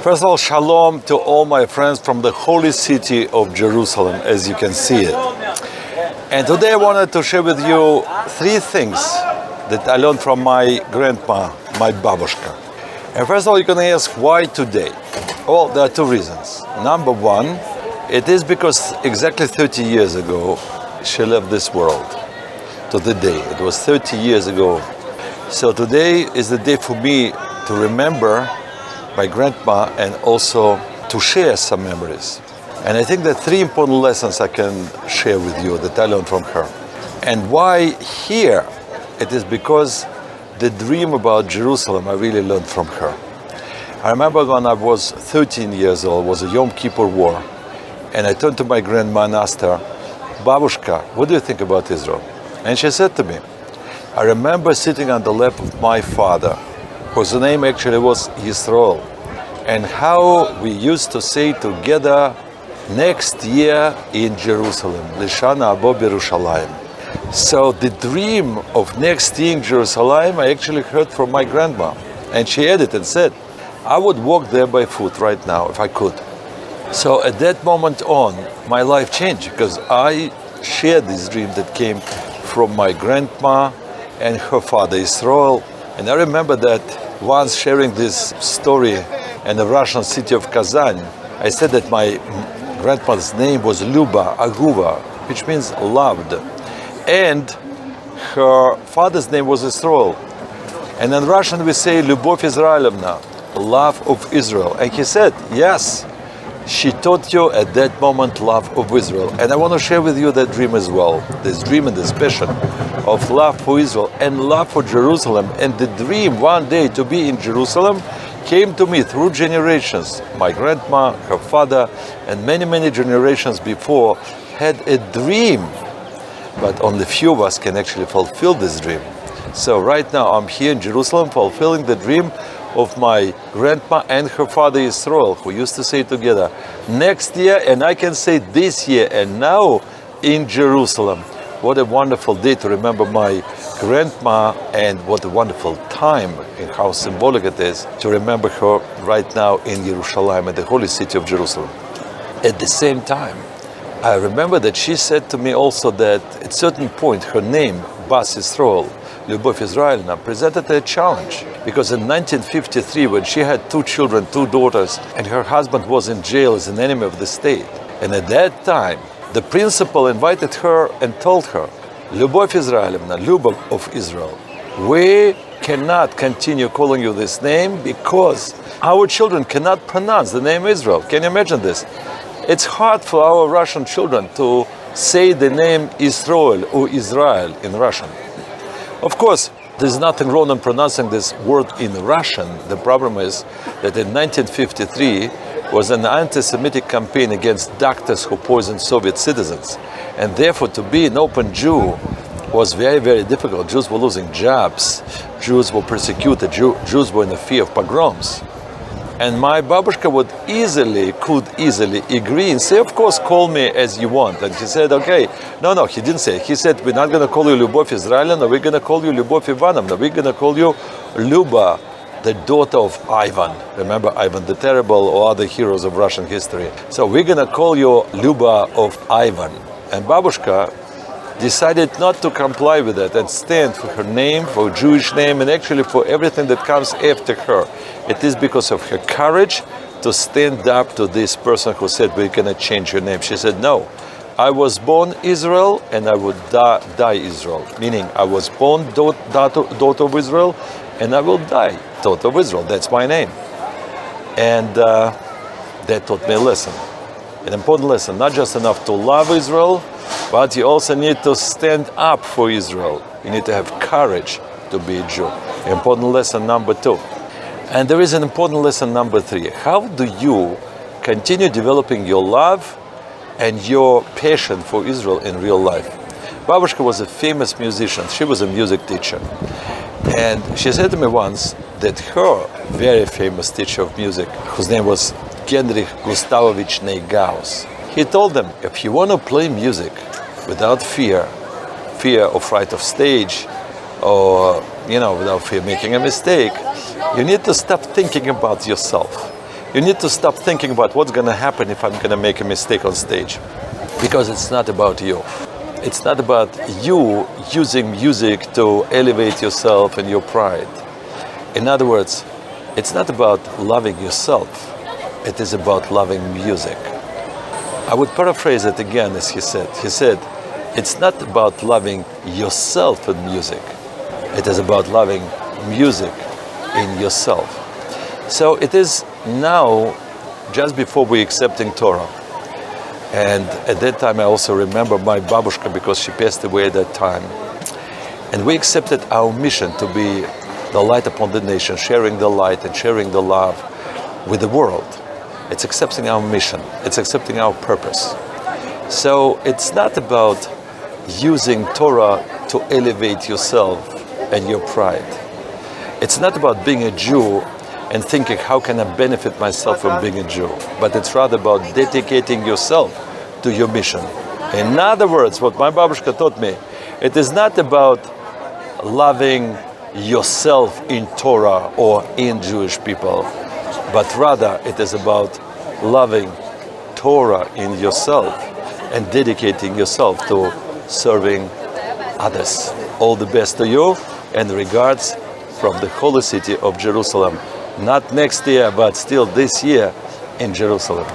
First of all, shalom to all my friends from the holy city of Jerusalem, as you can see it. And today I wanted to share with you three things that I learned from my grandma, my Babushka. And first of all, you're going to ask, why today? Well, there are two reasons. Number one, it is because exactly 30 years ago, she left this world. To the day. It was 30 years ago. So today is the day for me to remember my grandma and also to share some memories. And I think that three important lessons I can share with you that I learned from her. And why here? It is because the dream about Jerusalem I really learned from her. I remember when I was 13 years old, it was a Yom Kippur war, and I turned to my grandma and asked her, Babushka, what do you think about Israel? And she said to me, I remember sitting on the lap of my father, whose name actually was Yisrael, and how we used to say together, next year in Jerusalem, Lishana Abo Yerushalayim. So the dream of next year in Jerusalem, I actually heard from my grandma. And she added and said, I would walk there by foot right now if I could. So at that moment on, my life changed because I shared this dream that came from my grandma and her father Israel. And I remember that once sharing this story in the Russian city of Kazan, I said that my grandmother's name was Luba Aguva, which means loved. And her father's name was Israel. And in Russian we say Любовь Израилевна, love of Israel. And he said, yes, she taught you at that moment love of Israel. And I want to share with you that dream as well. This dream and this passion of love for Israel and love for Jerusalem. And the dream one day to be in Jerusalem came to me through generations. My grandma, her father, and many, many generations before had a dream. But only few of us can actually fulfill this dream. So right now I'm here in Jerusalem fulfilling the dream of my grandma and her father Israel, who used to say together, next year, and I can say this year, and now in Jerusalem. What a wonderful day to remember my grandma, and what a wonderful time and how symbolic it is to remember her right now in Yerushalayim, at the holy city of Jerusalem. At the same time, I remember that she said to me also that at a certain point her name, Bas Yisrael, Любовь Израильевна, presented a challenge, because in 1953, when she had two children, two daughters, and her husband was in jail as an enemy of the state, and at that time the principal invited her and told her, Любовь Израильевна, Luba of Israel, we cannot continue calling you this name because our children cannot pronounce the name Israel. Can you imagine this? It's hard for our Russian children to say the name Israel or Israel in Russian. Of course, there's nothing wrong in pronouncing this word in Russian. The problem is that in 1953 was an anti-Semitic campaign against doctors who poisoned Soviet citizens. And therefore, to be an open Jew was very, very difficult. Jews were losing jobs. Jews were persecuted. Jews were in the fear of pogroms. And my Babushka could easily agree and say, of course, call me as you want. And he said, okay. No, he didn't say. He said, we're not going to call you Любовь Израилевна, we're going to call you Любовь Ivanovna. We're going to call you Luba, the daughter of Ivan. Remember Ivan the Terrible or other heroes of Russian history. So we're going to call you Luba of Ivan. And Babushka decided not to comply with that and stand for her name, for her Jewish name, and actually for everything that comes after her. It is because of her courage to stand up to this person who said, we're going to change your name. She said, no, I was born Israel and I would die Israel. Meaning, I was born daughter of Israel and I will die daughter of Israel. That's my name. And that taught me a lesson, an important lesson. Not just enough to love Israel, but you also need to stand up for Israel. You need to have courage to be a Jew. Important lesson number 2. And there is an important lesson number 3. How do you continue developing your love and your passion for Israel in real life? Babushka was a famous musician. She was a music teacher. And she said to me once that her very famous teacher of music, whose name was Kendrich Gustavovich Neigaus, he told them, if you want to play music without fear of fright of stage, or without fear of making a mistake, you need to stop thinking about yourself. You need to stop thinking about what's going to happen if I'm going to make a mistake on stage. Because it's not about you. It's not about you using music to elevate yourself and your pride. In other words, it's not about loving yourself. It is about loving music. I would paraphrase it again as he said. He said, it's not about loving yourself in music. It is about loving music in yourself. So it is now, just before we accepting Torah. And at that time I also remember my Babushka because she passed away at that time. And we accepted our mission to be the light upon the nation, sharing the light and sharing the love with the world. It's accepting our mission. It's accepting our purpose. So it's not about using Torah to elevate yourself and your pride. It's not about being a Jew and thinking, how can I benefit myself from being a Jew? But it's rather about dedicating yourself to your mission. In other words, what my Babushka taught me, it is not about loving yourself in Torah or in Jewish people, but rather it is about loving Torah in yourself and dedicating yourself to serving others. All the best to you, and regards from the holy city of Jerusalem. Not next year, but still this year in Jerusalem.